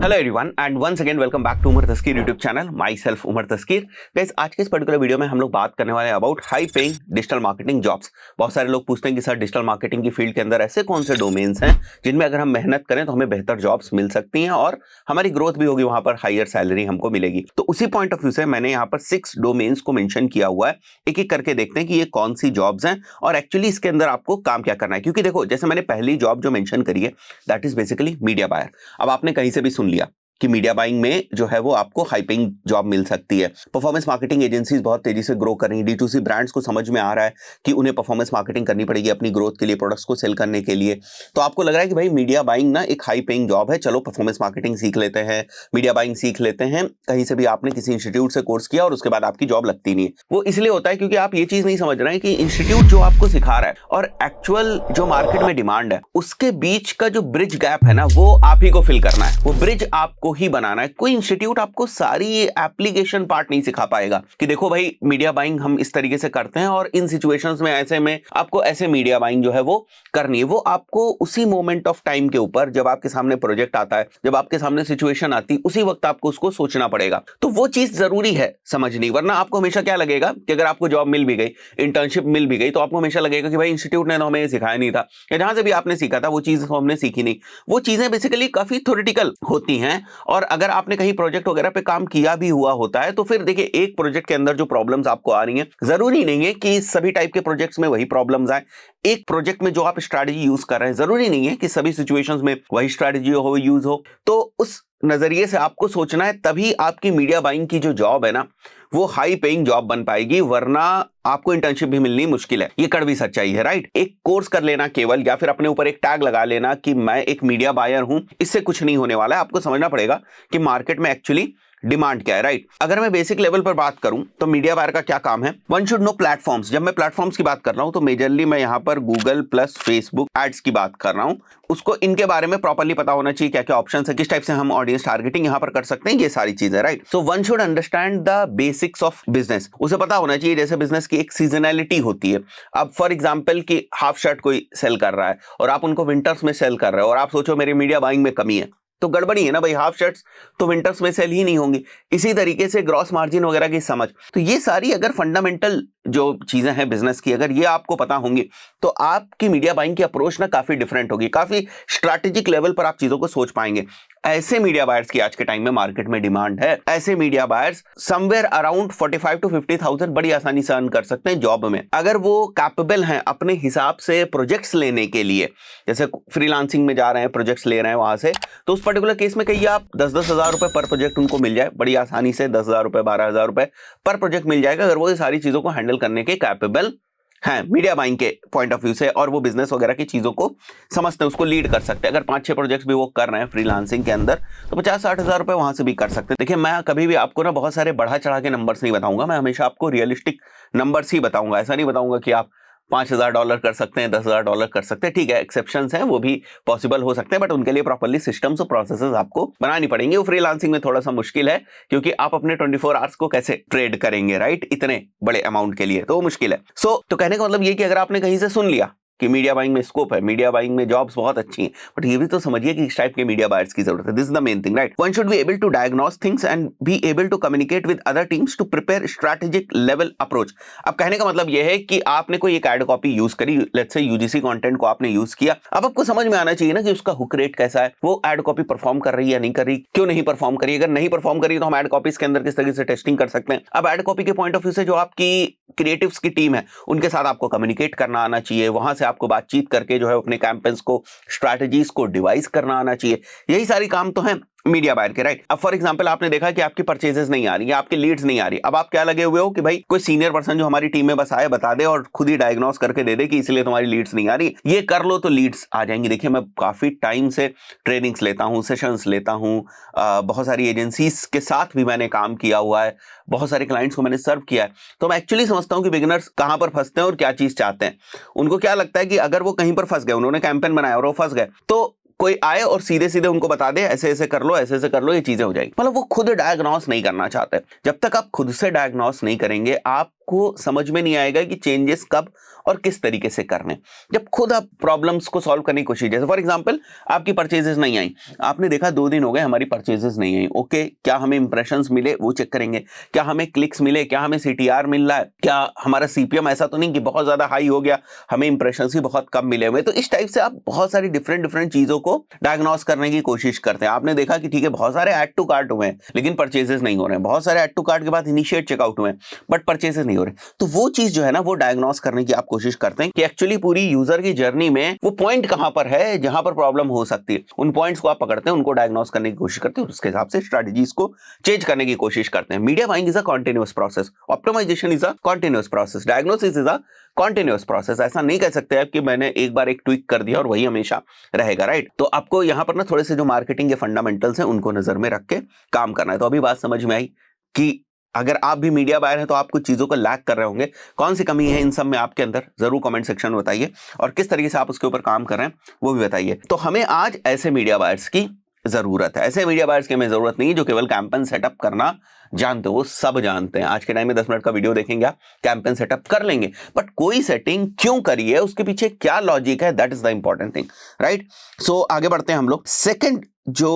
Hello everyone and once again welcome back to Umar Taskeer YouTube channel myself Umar Taskeer. Guys आज के इस particular video में हम लोग बात करने वाले हैं about high paying digital marketing jobs. बहुत सारे लोग पूछते हैं कि सर डिजिटल मार्केटिंग की फील्ड के अंदर ऐसे कौन से डोमेन्स हैं जिनमें अगर हम मेहनत करें तो हमें बेहतर जॉब्स मिल सकती हैं और हमारी ग्रोथ भी होगी, वहां पर हायर सैलरी हमको मिलेगी। तो उसी पॉइंट ऑफ व्यू से मैंने यहाँ पर 6 डोमेन्स को मेंशन किया हुआ है। एक एक करके देखते हैं कि ये कौन सी जॉब्स हैं और एक्चुअली इसके अंदर आपको काम क्या करना है। क्योंकि देखो, जैसे मैंने पहली जॉब जो मेंशन करी है that is basically media buyer. अब आपने कहीं से भी सुन लिया कि मीडिया बाइंग में जो है वो आपको हाई पेइंग जॉब मिल सकती है। परफॉर्मेंस मार्केटिंग एजेंसीज बहुत तेजी से ग्रो कर रही हैं। D2C ब्रांड्स को समझ में आ रहा है कि उन्हें परफॉर्मेंस मार्केटिंग करनी पड़ेगी अपनी ग्रोथ के लिए, प्रोडक्ट्स को सेल करने के लिए। तो आपको लग रहा है कि भाई मीडिया बाइंग ना एक हाई पेइंग जॉब है, चलो परफॉर्मेंस मार्केटिंग सीख लेते हैं, मीडिया बाइंग सीख लेते हैं। कहीं से भी आपने किसी इंस्टीट्यूट से कोर्स किया और उसके बाद आपकी जॉब लगती नहीं है। वो इसलिए होता है क्योंकि आप ये चीज नहीं समझ रहे हैं कि इंस्टीट्यूट जो आपको सिखा रहा है और एक्चुअल जो मार्केट में डिमांड है उसके बीच का जो ब्रिज गैप है ना, वो आप ही को फिल करना है, वो ब्रिज आपको ही बनाना है। कोई इंस्टीट्यूट आपको सारी एप्लीकेशन पार्ट नहीं सिखा पाएगा कि देखो भाई मीडिया बाइंग हम इस तरीके से करते हैं और इन सिचुएशंस में ऐसे में आपको ऐसे मीडिया बाइंग जो है वो करनी है। वो आपको उसी मोमेंट ऑफ टाइम के ऊपर, जब आपके सामने प्रोजेक्ट आता है, जब आपके सामने सिचुएशन आती है, उसी वक्त आपको उसको सोचना पड़ेगा। तो वो चीज जरूरी है समझनी, वरना आपको हमेशा क्या लगेगा कि अगर आपको जॉब मिल भी गई, इंटर्नशिप मिल भी गई, तो आपको हमेशा लगेगा कि भाई इंस्टीट्यूट ने तो हमें सिखाया नहीं था, या जहां से भी आपने सीखा था वो चीज हमने सीखी नहीं। वो चीजें बेसिकली काफी थ्योरेटिकल होती हैं और अगर आपने कहीं प्रोजेक्ट वगैरह पे काम किया भी हुआ होता है तो फिर देखिए, एक प्रोजेक्ट के अंदर जो प्रॉब्लम्स आपको आ रही हैं, जरूरी नहीं है कि सभी टाइप के प्रोजेक्ट्स में वही प्रॉब्लम्स आए। एक प्रोजेक्ट में जो आप स्ट्रैटेजी यूज कर रहे हैं, जरूरी नहीं है कि सभी सिचुएशंस में वही स्ट्रैटेजी हो, यूज हो। तो उस नजरिए से आपको सोचना है, तभी आपकी मीडिया बाइंग की जो जॉब है ना वो हाई पेइंग जॉब बन पाएगी, वरना आपको इंटर्नशिप भी मिलनी मुश्किल है। ये कड़वी सच्चाई है, राइट। एक कोर्स कर लेना केवल, या फिर अपने ऊपर एक टैग लगा लेना कि मैं एक मीडिया बायर हूं, इससे कुछ नहीं होने वाला है। आपको समझना पड़ेगा कि मार्केट में एक्चुअली डिमांड क्या है, राइट। अगर मैं बेसिक लेवल पर बात करूं तो मीडिया बायर का क्या काम है। One should know platforms. जब मैं प्लेटफॉर्म्स की बात कर रहा हूं तो मेजरली मैं यहां पर गूगल प्लस फेसबुक एड्स की बात कर रहा हूं। उसको इनके बारे में प्रॉपर्ली पता होना चाहिए, क्या क्या ऑप्शन है, किस टाइप से हम ऑडियंस टारगेटिंग यहां पर कर सकते हैं, ये सारी चीजें, right. So one should understand the basics of business. उसे पता होना चाहिए जैसे बिजनेस की एक सीजनैलिटी होती है। अब फॉर एग्जांपल कि हाफ शर्ट कोई सेल कर रहा है और आप उनको विंटर्स में सेल कर रहे हो और आप सोचो मेरी मीडिया बाइंग में कमी है, तो गड़बड़ी है ना भाई। हाफ शर्ट्स तो विंटर्स में सेल ही नहीं होंगी। इसी तरीके से ग्रॉस मार्जिन वगैरह की समझ, तो ये सारी अगर फंडामेंटल जो चीजें हैं बिजनेस की, अगर ये आपको पता होंगी तो आपकी मीडिया बाइंग की अप्रोच ना काफी डिफरेंट होगी, काफी स्ट्रैटेजिक लेवल पर आप चीजों को सोच पाएंगे। ऐसे मीडिया बायर्स की आज के टाइम में मार्केट में डिमांड है। ऐसे media buyers somewhere around 45 to 50,000 बड़ी आसानी से अर्न कर सकते हैं जॉब में, अगर वो कैपेबल हैं अपने हिसाब से प्रोजेक्ट्स लेने के लिए। जैसे फ्रीलांसिंग में जा रहे हैं, प्रोजेक्ट्स ले रहे हैं वहां से, तो उस पर्टिकुलर केस में कहिए आप 10-10 हजार रुपए पर प्रोजेक्ट उनको मिल जाए बड़ी आसानी से। 10,000 रुपए, 12,000 रुपए पर प्रोजेक्ट मिल जाएगा अगर वो ये सारी चीजों को हैंडल करने के कैपेबल हैं मीडिया बाइंग के पॉइंट ऑफ व्यू से, और वो बिजनेस वगैरह की चीजों को समझते हैं, उसको लीड कर सकते हैं। अगर 5-6 प्रोजेक्ट्स भी वो कर रहे हैं फ्रीलांसिंग के अंदर तो 50-60 हजार रुपए वहां से भी कर सकते हैं। देखिए, मैं कभी भी आपको ना बहुत सारे बढ़ा चढ़ा के नंबर्स नहीं बताऊंगा, मैं हमेशा आपको रियलिस्टिक नंबर्स ही बताऊंगा। ऐसा नहीं बताऊंगा कि आप $5,000 कर सकते हैं, $10,000 कर सकते हैं। ठीक है, एक्सेप्शंस हैं, वो भी पॉसिबल हो सकते हैं, बट उनके लिए प्रॉपर्ली सिस्टम्स और प्रोसेसेस आपको बनानी पड़ेंगे। वो फ्रीलांसिंग में थोड़ा सा मुश्किल है क्योंकि आप अपने 24 आवर्स को कैसे ट्रेड करेंगे, राइट, इतने बड़े अमाउंट के लिए, तो वो मुश्किल है। तो कहने का मतलब ये कि अगर आपने कहीं से सुन लिया कि मीडिया बाइंग में स्कोप है, मीडिया बाइंग में जॉब्स बहुत अच्छी हैं, बट ये भी तो समझिए कि इस टाइप के मीडिया बायर्स की जरूरत है। This is the main thing, right. One should be able to diagnose things and be able to communicate with other teams to prepare strategic level approach. अब कहने का मतलब यह है कि आपने कोई एक एड कॉपी यूज करी, लेट्स से यूजीसी कंटेंट को आपने यूज किया। अब आपको समझ में आना चाहिए ना कि उसका हुक रेट कैसा है, वो एड कॉपी परफॉर्म कर रही है या नहीं कर रही, क्यों नहीं परफॉर्म करी। अगर नहीं परफॉर्म करी तो हम एड कॉपीज के अंदर किस तरीके से टेस्टिंग कर सकते हैं। अब एड कॉपी के पॉइंट ऑफ व्यू से जो आपकी क्रिएटिव्स की टीम है उनके साथ आपको कम्युनिकेट करना आना चाहिए, वहां से आपको बातचीत करके जो है अपने कैंपेन्स को, स्ट्रैटेजीज को डिवाइस करना आना चाहिए। यही सारी काम तो है मीडिया बायर के, राइट। अब फॉर एग्जांपल आपने देखा कि आपकी परचेजेस नहीं आ रही है, आपकी लीड्स नहीं आ रही, अब आप क्या लगे हुए हो कि भाई कोई सीनियर पर्सन जो हमारी टीम में बस आए, बता दे और खुद ही डायग्नोस करके दे दे कि इसलिए तुम्हारी लीड्स नहीं आ रही, ये कर लो तो लीड्स आ जाएंगी। देखिए, मैं काफी टाइम से ट्रेनिंग्स लेता हूं, सेशंस लेता हूं, बहुत सारी एजेंसीज के साथ भी मैंने काम किया हुआ है, बहुत सारे क्लाइंट्स को मैंने सर्व किया है। तो मैं एक्चुअली समझता हूं कि बिगिनर्स कहां पर फंसते हैं और क्या चीज चाहते हैं। उनको क्या लगता है कि अगर वो कहीं पर फंस गए, उन्होंने कैंपेन बनाया और वो फंस गए, तो कोई आए और सीधे सीधे उनको बता दे ऐसे ऐसे कर लो, ऐसे ऐसे कर लो, ये चीजें हो जाएगी। मतलब वो खुद डायग्नोस नहीं करना चाहते। जब तक आप खुद से डायग्नोस नहीं करेंगे, आप आपको समझ में नहीं आएगा कि चेंजेस कब और किस तरीके से करने। जब खुद आप प्रॉब्लम्स को सॉल्व करने की कोशिश, जैसे फॉर एग्जांपल आपकी परचेजेस नहीं आई, आपने देखा 2 दिन हो गए हमारी परचेजेस नहीं आई, ओके, क्या हमें इंप्रेशंस मिले वो चेक करेंगे, क्या हमें क्लिक्स मिले, क्या हमें सीटीआर मिल रहा है, क्या हमारा सीपीएम ऐसा तो नहीं कि बहुत ज्यादा हाई हो गया, हमें इंप्रेशंस ही बहुत कम मिले हुए। तो इस टाइप से आप बहुत सारी डिफरेंट चीजों को डायग्नोस करने की कोशिश करते हैं। आपने देखा कि ठीक है बहुत सारे ऐड टू कार्ट हुए हैं लेकिन परचेजेस नहीं हो रहे हैं, बहुत सारे ऐड टू कार्ट के बाद इनिशिएट चेकआउट हुए हैं बट परचेजेस नहीं हो रहे, तो वो चीज जो है ना वो डायग्नोस करने की आप कोशिश करते हैं कि एक्चुअली पूरी यूजर की जर्नी में वो पॉइंट कहां पर है जहां पर प्रॉब्लम हो सकती है। उन पॉइंट्स को आप पकड़ते हैं, उनको डायग्नोस करने की कोशिश करते हैं, उसके हिसाब से स्ट्रेटजीज को चेंज करने की कोशिश करते हैं। Media buying is a continuous process, optimization is a continuous process, diagnosis is a continuous process. ऐसा नहीं कह सकते आप कि मैंने एक बार एक ट्वीक कर दिया और वही हमेशा रहेगा, राइट। तो आपको यहां पर ना थोड़े से जो मार्केटिंग के फंडामेंटल्स हैं उनको नजर में रख के काम करना है। तो अभी बात समझ में आई कि अगर आप भी मीडिया बायर हैं तो आप कुछ चीजों को लैक कर रहे होंगे, कौन सी कमी है इन सब में आपके अंदर, जरूर कमेंट सेक्शन में बताइए, और किस तरीके से आप उसके ऊपर काम कर रहे हैं वो भी बताइए। तो हमें आज ऐसे मीडिया बायर्स की जरूरत है, ऐसे मीडिया बायर्स की हमें जरूरत नहीं जो केवल कैंपेन सेटअप करना जानते हो, वो सब जानते हैं। आज के टाइम में 10 मिनट का वीडियो देखेंगे, आप कैंपेन सेटअप कर लेंगे, बट कोई सेटिंग क्यों करी है, उसके पीछे क्या लॉजिक है, that is the important thing, right. So आगे बढ़ते हैं हम लोग। सेकंड जो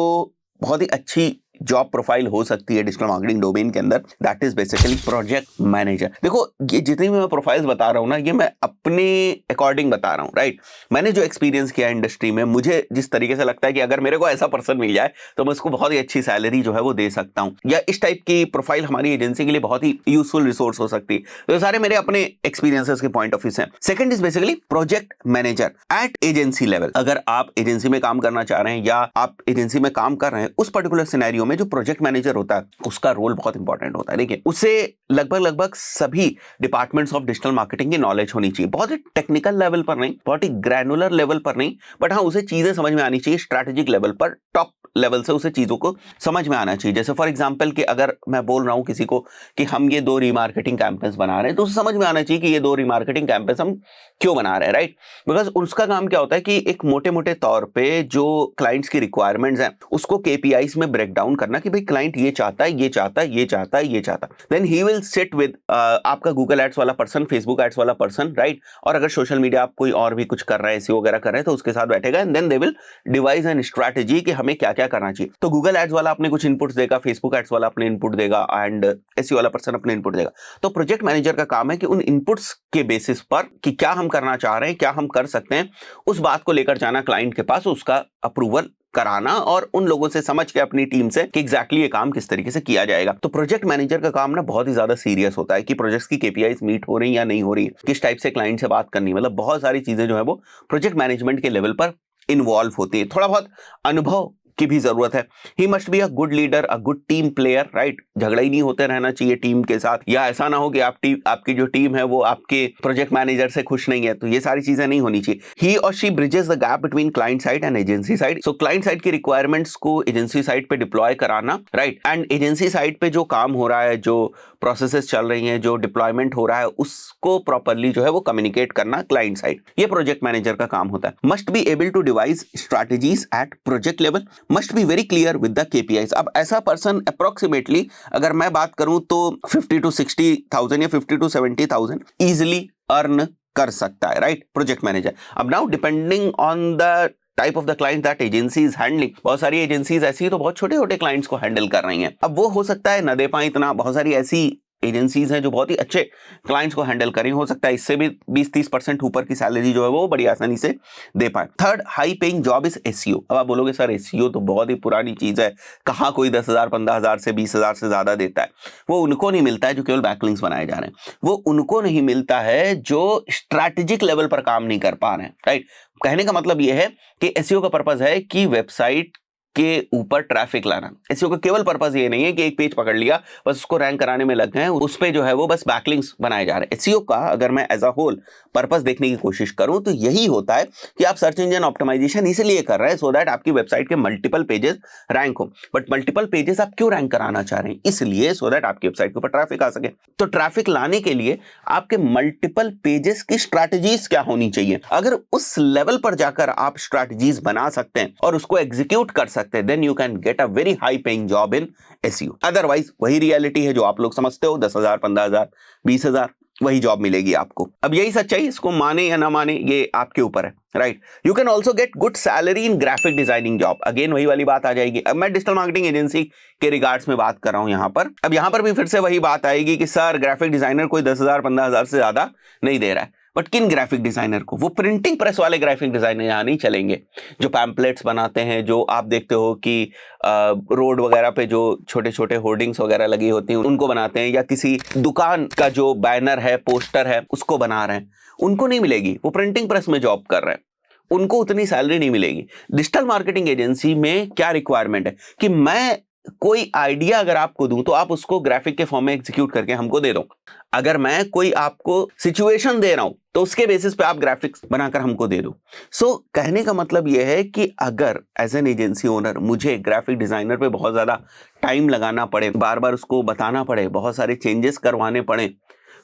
बहुत ही अच्छी जॉब प्रोफाइल हो सकती है डिजिटल मार्केटिंग डोमेन के अंदर, that is basically project manager. देखो ये जितनी भी मैं प्रोफाइल्स बता रहा हूं ना, ये मैं अपने अकॉर्डिंग बता रहा हूं, राइट। मैंने जो एक्सपीरियंस किया इंडस्ट्री में, मुझे जिस तरीके से लगता है कि अगर मेरे को ऐसा पर्सन मिल जाए तो मैं उसको बहुत ही अच्छी सैलरी जो है वो दे सकता हूं, या इस टाइप की प्रोफाइल हमारी एजेंसी के लिए बहुत ही यूजफुल रिसोर्स हो सकती है। तो ये सारे मेरे अपने एक्सपीरियंसेस के पॉइंट ऑफ व्यू से। Second is basically project manager eight agency level. अगर आप एजेंसी में काम करना चाह रहे हैं या आप एजेंसी में काम कर रहे हैं, उस पर्टिकुलर सिनेरियो में जो प्रोजेक्ट मैनेजर होता है उसका रोल बहुत इंपॉर्टेंट होता है। देखिए उसे लगभग सभी डिपार्टमेंट्स ऑफ डिजिटल मार्केटिंग की नॉलेज होनी चाहिए, बहुत ही टेक्निकल लेवल पर नहीं, बहुत ही ग्रैनुलर लेवल पर नहीं, बट हाँ उसे चीजें समझ में आनी चाहिए, स्ट्रैटेजिक लेवल पर, टॉप लेवल से उसे चीजों को समझ में आना चाहिए। जैसे फॉर एग्जांपल कि अगर मैं बोल रहा हूं किसी को कि हम ये 2 रीमार्केटिंग कैंपेन्स बना रहे हैं, तो उसे समझ में आना चाहिए कि ये 2 रीमार्केटिंग कैंपेन्स हम क्यों बना रहे हैं, राइट। बिकॉज उसका काम क्या होता है कि एक मोटे मोटे तौर पे जो क्लाइंट्स की रिक्वायरमेंट्स हैं उसको केपीआईज में ब्रेक डाउन करना कि भाई क्लाइंट ये चाहता है, ये चाहता है, ये चाहता है, ये चाहता है। Then he will sit with आपका गूगल एड्स वाला पर्सन, फेसबुक एड्स वाला पर्सन, राइट। और अगर सोशल मीडिया आप कोई और भी कुछ कर रहे हैं, एसईओ वगैरह कर रहे हैं, तो उसके साथ बैठेगा and then they will devise an strategy कि हमें क्या क्या करना चाहिए। तो गूगल एड्स वाला अपने कुछ इनपुट्स देगा, फेसबुक एड्स वाला अपने इनपुट देगा एंड एसईओ वाला पर्सन अपने इनपुट देगा। तो प्रोजेक्ट मैनेजर का काम है कि उन इनपुट्स के बेसिस पर कि क्या हम करना चाह रहे हैं, क्या हम कर सकते हैं, उस बात को लेकर जाना क्लाइंट के पास, उसका अप्रूवल कराना और उन लोगों से समझ के अपनी टीम से कि एग्जैक्टली ये काम किस तरीके से किया जाएगा। तो प्रोजेक्ट मैनेजर का काम ना बहुत ही ज्यादा सीरियस होता है कि प्रोजेक्ट्स की केपीआईज मीट हो रही है या नहीं हो रही है, किस टाइप से क्लाइंट से बात करनी है, मतलब बहुत सारी चीजें जो है वो प्रोजेक्ट मैनेजमेंट के लेवल पर इन्वॉल्व होती है। थोड़ा बहुत अनुभव की भी जरूरत है। He must be a good leader, a good team player, right. झगड़ा ही नहीं होते रहना चाहिए टीम के साथ, या ऐसा ना हो कि आपकी जो टीम है वो आपके प्रोजेक्ट मैनेजर से खुश नहीं है, तो ये सारी चीजें नहीं होनी चाहिए। ही और she bridges the gap between client side and agency side. So client side की रिक्वायरमेंट्स को एजेंसी साइड पे डिप्लॉय कराना, राइट, एंड एजेंसी साइड पे जो काम हो रहा है, जो प्रोसेसेस चल रही हैं, जो डिप्लॉयमेंट हो रहा है, उसको प्रॉपरली जो है वो कम्युनिकेट करना क्लाइंट साइड, ये प्रोजेक्ट मैनेजर का काम होता है। Must be able to devise strategies at project level, must be very clear with the KPIs. अब ऐसा पर्सन अप्रोक्सीमेटली अगर मैं बात करूं तो 50 to 60,000 या 50 to 70,000 इजिली अर्न कर सकता है, राइट, प्रोजेक्ट मैनेजर। अब now depending on the type of the client that agency is handling, बहुत सारी एजेंसीज ऐसी है तो बहुत छोटे छोटे क्लाइंट्स को हैंडल कर रही हैं। अब वो हो सकता है न दे पाए इतना, बहुत सारी ऐसी एजेंसीज हैं जो बहुत ही अच्छे क्लाइंट्स को हैंडल करें, हो सकता है इससे भी 20-30% ऊपर की सैलरी जो है वो बड़ी आसानी से दे पाए। Third high paying job is SEO. अब आप बोलोगे सर एसईओ तो बहुत ही पुरानी चीज है, कहाँ कोई 10,000 15,000 से 20,000 से ज्यादा देता है। वो उनको नहीं मिलता है जो केवल बैकलिंक्स बनाए जा रहे हैं, वो उनको नहीं मिलता है जो स्ट्रैटेजिक लेवल पर काम नहीं कर पा रहे हैं, राइट। कहने का मतलब यह है कि एसईओ का पर्पस है कि वेबसाइट के ऊपर ट्रैफिक लाना। एसईओ का केवल पर्पस ये नहीं है कि एक पेज पकड़ लिया बस उसको रैंक कराने में लग गए, उस पे जो है वो बस बैकलिंक्स बनाए जा रहे हैं। एसईओ का अगर मैं एज अ होल पर्पस देखने की कोशिश करूं तो यही होता है कि आप सर्च इंजन ऑप्टिमाइजेशन इसलिए कर रहे हैं सो दैट आपकी वेबसाइट के मल्टीपल पेजेस रैंक हो। बट मल्टीपल पेजेस आप क्यों रैंक कराना चाह रहे हैं? इसलिए सो दैट आपकी वेबसाइट के ऊपर ट्रैफिक आ सके। तो ट्रैफिक लाने के लिए आपके मल्टीपल पेजेस की स्ट्रैटेजीज क्या होनी चाहिए? अगर उस लेवल पर जाकर आप स्ट्रैटेजीज बना सकते हैं और उसको एग्जीक्यूट कर सकते हैं, then you can get a very high paying job in SEO. Otherwise वही रियलिटी है जो आप लोग समझते हो, 10,000 15,000 20,000 वही जॉब मिलेगी आपको। अब यही सच्चाई, इसको माने या ना माने ये आपके ऊपर है, right. You can also get good salary in graphic designing job. Again वही वाली बात आ जाएगी। अब मैं डिजिटल मार्केटिंग एजेंसी के रिगार्ड्स में बात कर रहा हूं यहां पर। अब यहां पर भी फिर से वही बात आएगी कि सर ग्राफिक डिजाइनर कोई 10,000 15,000 से ज्यादा नहीं दे रहा है। बट किन ग्राफिक डिजाइनर को? वो प्रिंटिंग प्रेस वाले ग्राफिक डिजाइनर यहां नहीं चलेंगे, जो पैम्पलेट्स बनाते हैं, जो आप देखते हो कि रोड वगैरह पे जो छोटे छोटे होर्डिंग्स वगैरह लगी होती हैं उनको बनाते हैं, या किसी दुकान का जो बैनर है, पोस्टर है, उसको बना रहे हैं, उनको नहीं मिलेगी। वो प्रिंटिंग प्रेस में जॉब कर रहे हैं, उनको उतनी सैलरी नहीं मिलेगी। डिजिटल मार्केटिंग एजेंसी में क्या रिक्वायरमेंट है कि मैं कोई आइडिया अगर आपको दूं तो आप उसको ग्राफिक के फॉर्म में एग्जीक्यूट करके हमको दे दो। अगर मैं कोई आपको सिचुएशन दे रहा हूं तो उसके बेसिस पे आप ग्राफिक्स बनाकर हमको दे दो। सो कहने का मतलब यह है कि अगर एज एन एजेंसी ओनर मुझे ग्राफिक डिजाइनर पे बहुत ज्यादा टाइम लगाना पड़े, बार बार उसको बताना पड़े, बहुत सारे चेंजेस करवाने पड़े,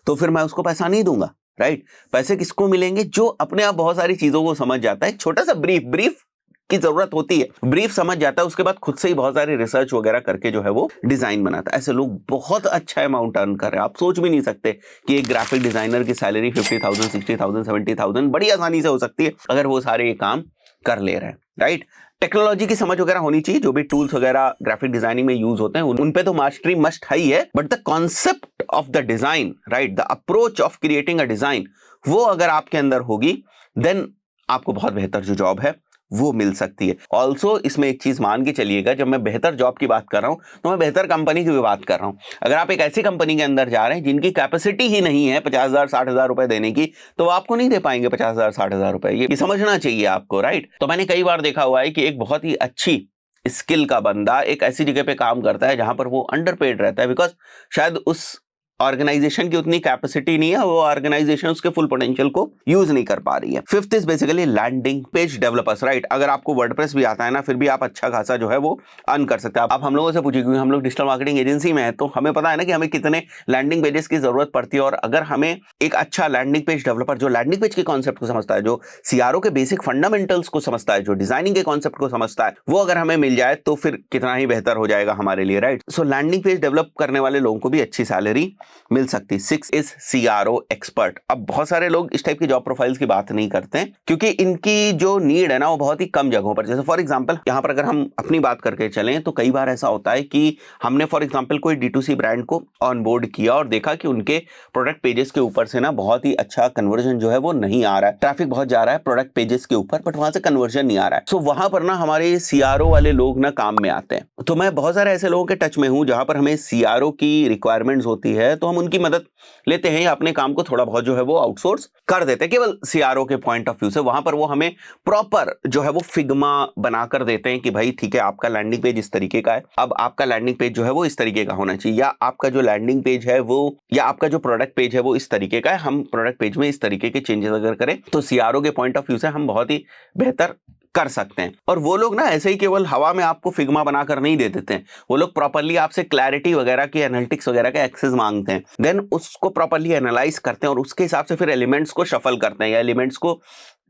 तो फिर मैं उसको पैसा नहीं दूंगा, राइट। पैसे किसको मिलेंगे? जो अपने आप बहुत सारी चीजों को समझ जाता है। छोटा सा ब्रीफ की जरूरत होती है, ब्रीफ समझ जाता है, उसके बाद खुद से ही बहुत सारी रिसर्च वगैरह करके जो है वो डिजाइन बनाता है। ऐसे लोग बहुत अच्छा अमाउंट अर्न कर रहे हैं। आप सोच भी नहीं सकते कि एक ग्राफिक डिजाइनर की सैलरी 50,000 60,000 70,000 बड़ी आसानी से हो सकती है अगर वो सारे ये काम कर ले रहे हैं, राइट। टेक्नोलॉजी की समझ वगैरह होनी चाहिए। जो भी टूल्स वगैरह ग्राफिक डिजाइनिंग में यूज होते हैं उन पे तो मास्टरी मस्ट है ही है, but the concept of the design, right, the approach of creating a design, वो अगर आपके अंदर होगी देन आपको बहुत बेहतर जो जॉब है वो मिल सकती है। ऑल्सो इसमें एक चीज मान के चलिएगा, जब मैं बेहतर जॉब की बात कर रहा हूं तो मैं बेहतर कंपनी की भी बात कर रहा हूं। अगर आप एक ऐसी कंपनी के अंदर जा रहे हैं जिनकी कैपेसिटी ही नहीं है 50,000 60,000 रुपए देने की, तो आपको नहीं दे पाएंगे 50,000 60,000 रुपए। ये समझना चाहिए आपको, राइट। तो मैंने कई बार देखा हुआ है कि एक बहुत ही अच्छी स्किल का बंदा एक ऐसी जगह पे काम करता है जहां पर वो अंडरपेड रहता है, बिकॉज शायद उस ऑर्गेनाइजेशन की उतनी कैपेसिटी नहीं है, वो ऑर्गेनाइजेशन उसके फुल पोटेंशियल को यूज नहीं कर पा रही है। Fifth is basically landing page developers, right. अगर आपको वर्डप्रेस भी आता है ना, फिर भी आप अच्छा खासा जो है वो अर्न कर सकते हैं। आप हम लोगों से पूछिए, क्योंकि हम लोग डिजिटल मार्केटिंग एजेंसी में है तो हमें पता है ना कि हमें कितने लैंडिंग पेजेस की जरूरत पड़ती है। और अगर हमें एक अच्छा लैंडिंग पेज डेवलपर जो लैंडिंग पेज के कॉन्सेप्ट को समझता है, जो सीआरओ के बेसिक फंडामेंटल्स को समझता है, जो डिजाइनिंग के कॉन्सेप्ट को समझता है, वो अगर हमें मिल जाए तो फिर कितना ही बेहतर हो जाएगा हमारे लिए, राइट। सो लैंडिंग पेज डेवलप करने वाले लोगों को भी अच्छी सैलरी मिल सकती है। 6 इज CRO एक्सपर्ट। अब बहुत सारे लोग इस टाइप की जॉब प्रोफाइल्स की बात नहीं करते हैं क्योंकि इनकी जो नीड है ना वो बहुत ही कम जगहों पर। जैसे फॉर एग्जांपल यहां पर अगर हम अपनी बात करके चलें तो कई बार ऐसा होता है कि हमने फॉर एग्जांपल कोई D2C ब्रांड को ऑन बोर्ड किया और देखा कि उनके प्रोडक्ट पेजेस के ऊपर से ना बहुत ही अच्छा कन्वर्जन जो है वो नहीं आ रहा है, ट्रैफिक बहुत जा रहा है प्रोडक्ट पेजेस के ऊपर, बट वहां से कन्वर्जन नहीं आ रहा है। सो वहां पर ना हमारे CRO वाले लोग ना काम में आते हैं। तो मैं बहुत सारे ऐसे लोगों के टच में हूं जहां पर हमें CRO की रिक्वायरमेंट्स होती है तो हम उनकी मदद लेते हैं या अपने काम को थोड़ा बहुत जो है वो आउटसोर्स कर देते हैं केवल CRO के पॉइंट ऑफ व्यू से। वहां पर वो हमें प्रॉपर जो है वो फिग्मा बनाकर देते हैं कि भाई ठीक है, आपका लैंडिंग पेज इस तरीके का है, अब आपका लैंडिंग पेज जो है वो इस तरीके का होना चाहिए, या आपका जो लैंडिंग पेज है वो, या आपका जो प्रोडक्ट पेज है वो इस तरीके का है, हम प्रोडक्ट पेज में इस तरीके के चेंजेस अगर करें तो CRO के पॉइंट ऑफ व्यू से हम बहुत ही बेहतर कर सकते हैं। और वो लोग ना ऐसे ही केवल हवा में आपको फिग्मा बनाकर नहीं दे देते हैं, वो लोग प्रॉपर्ली आपसे क्लैरिटी वगैरह की, एनालिटिक्स वगैरह के एक्सेस मांगते हैं, देन उसको प्रॉपर्ली एनालाइज करते हैं और उसके हिसाब से फिर एलिमेंट्स को शफल करते हैं या एलिमेंट्स को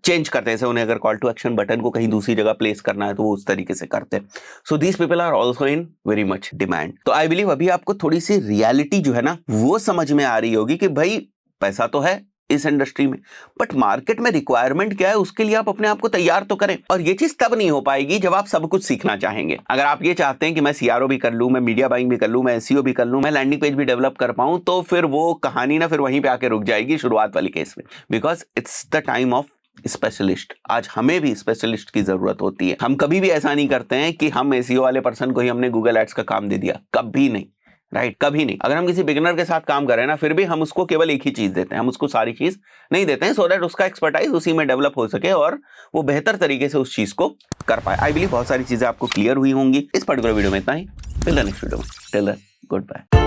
चेंज करते हैं। जैसे उन्हें अगर कॉल टू एक्शन बटन को कहीं दूसरी जगह प्लेस करना है तो वो उस तरीके से करते हैं। So these people are also in very much demand. तो आई बिलीव अभी आपको थोड़ी सी रियलिटी जो है ना वो समझ में आ रही होगी कि भाई पैसा तो है इस इंडस्ट्री में, बट मार्केट में रिक्वायरमेंट क्या है उसके लिए आप अपने आप को तैयार तो करें। और ये चीज तब नहीं हो पाएगी जब आप सब कुछ सीखना चाहेंगे। अगर आप ये चाहते हैं कि मैं CRO भी कर लूं, मैं मीडिया बाइंग भी कर लूं, मैं SEO भी कर लूं, मैं लैंडिंग पेज भी डेवलप कर पाऊं, तो फिर वो कहानी ना फिर वहीं पे आके रुक जाएगी शुरुआत वाली केस में, because it's the time of specialist. आज हमें भी स्पेशलिस्ट की जरूरत होती है। हम कभी भी ऐसा नहीं करते हैं कि हम SEO वाले पर्सन को ही हमने गूगल एड्स का काम दे दिया, कभी नहीं, राइट, कभी नहीं। अगर हम किसी बिगिनर के साथ काम कर रहे हैं ना, फिर भी हम उसको केवल एक ही चीज देते हैं, हम उसको सारी चीज नहीं देते हैं, सो दैट उसका एक्सपर्टाइज उसी में डेवलप हो सके और वो बेहतर तरीके से उस चीज को कर पाए। आई बिलीव बहुत सारी चीजें आपको क्लियर हुई होंगी। इस पर्टिकुलर वीडियो में इतना ही। Till the next video, till then good bye.